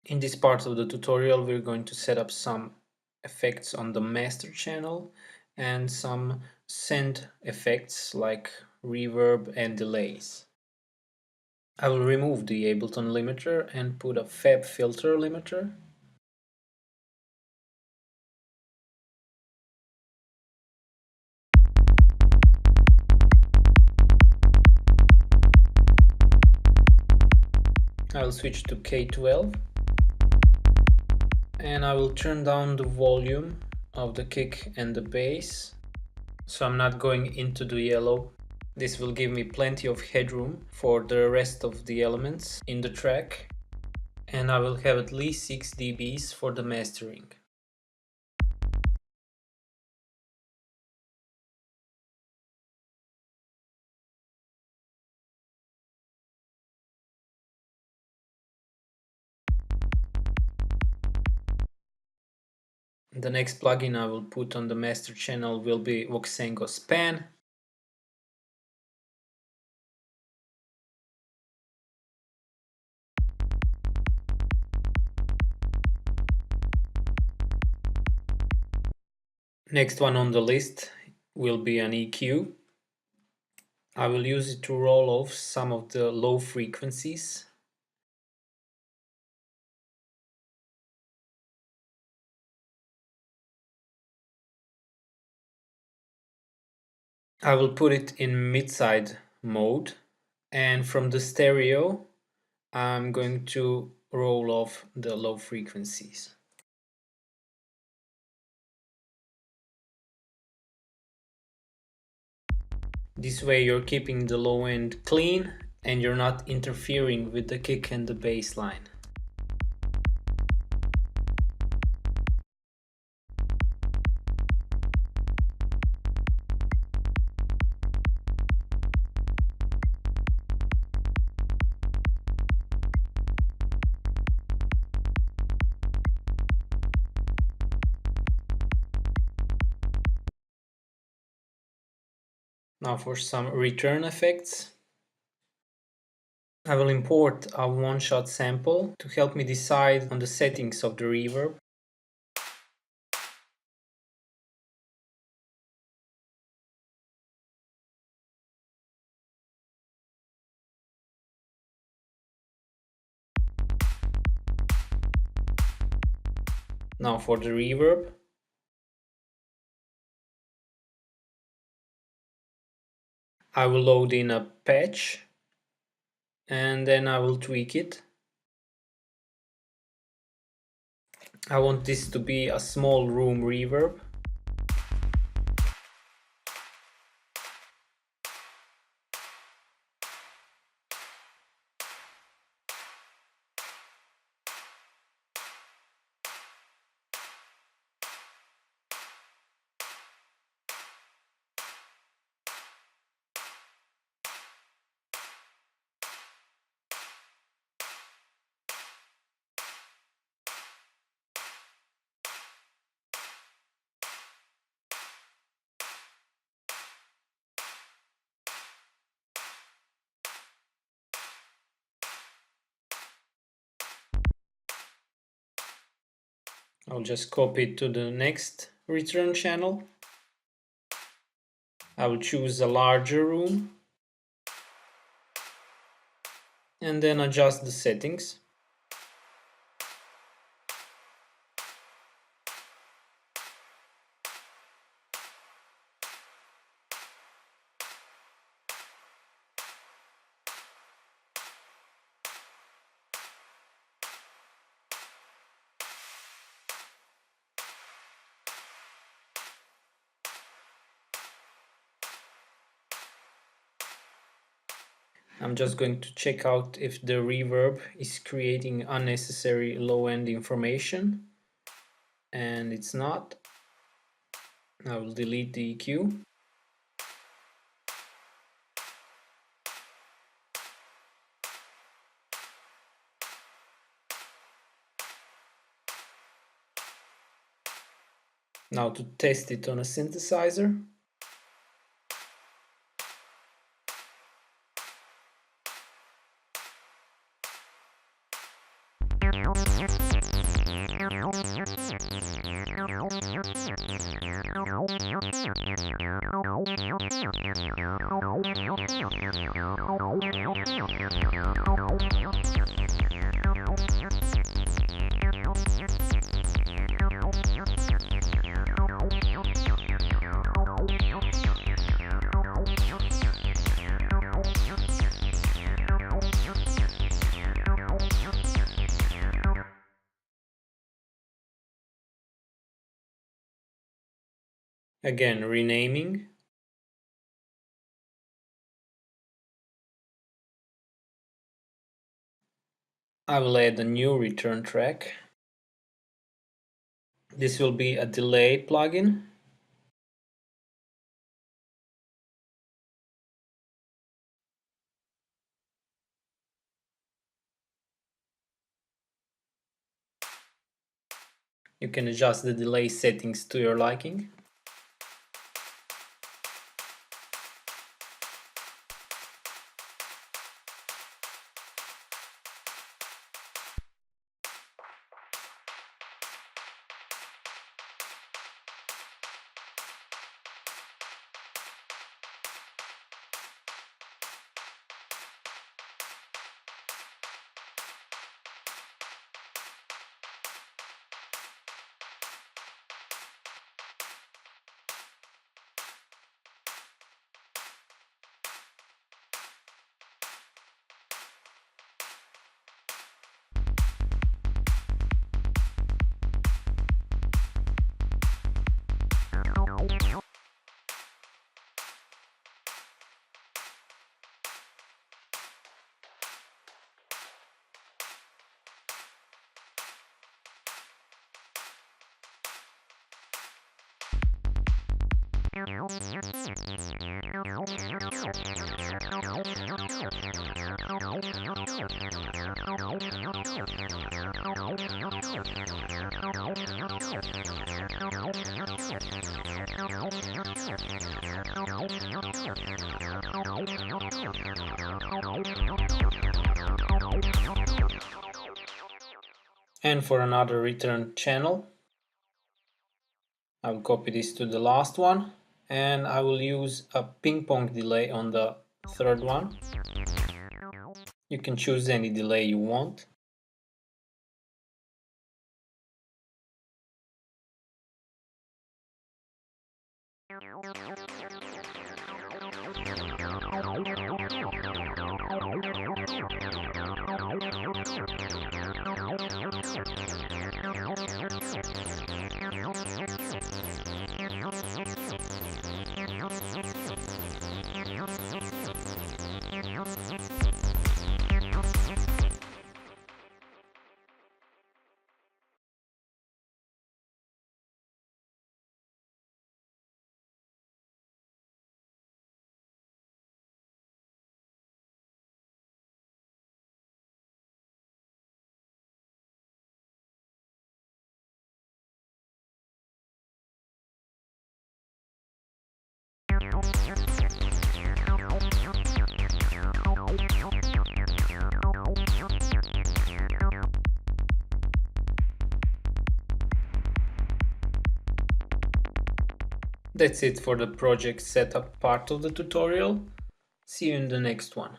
In this part of the tutorial, we're going to set up some effects on the master channel and some send effects like reverb and delays. I will remove the Ableton limiter and put a Fab filter limiter. I'll switch to K12 and I will turn down the volume of the kick and the bass, so I'm not going into the yellow. This will give me plenty of headroom for the rest of the elements in the track, and I will have at least 6 dBs for the mastering. The next plugin I will put on the master channel will be Voxengo Span. Next one on the list will be an EQ. I will use it to roll off some of the low frequencies. I will put it in mid-side mode, and from the stereo I'm going to roll off the low frequencies. This way you're keeping the low end clean and you're not interfering with the kick and the bass line. Now for some return effects. I will import a one-shot sample to help me decide on the settings of the reverb. Now for the reverb. I will load in a patch and then I will tweak it. I want this to be a small room reverb. I'll just copy it to the next return channel. I will choose a larger room and then adjust the settings. I'm just going to check out if the reverb is creating unnecessary low-end information, and it's not. I will delete the EQ. Now to test it on a synthesizer. Again, renaming. I will add a new return track. This will be a delay plugin. You can adjust the delay settings to your liking. And for another return channel, I will copy this to the last one, and I will use a ping pong delay on the third one. You can choose any delay you want. That's it for the project setup part of the tutorial. See you in the next one.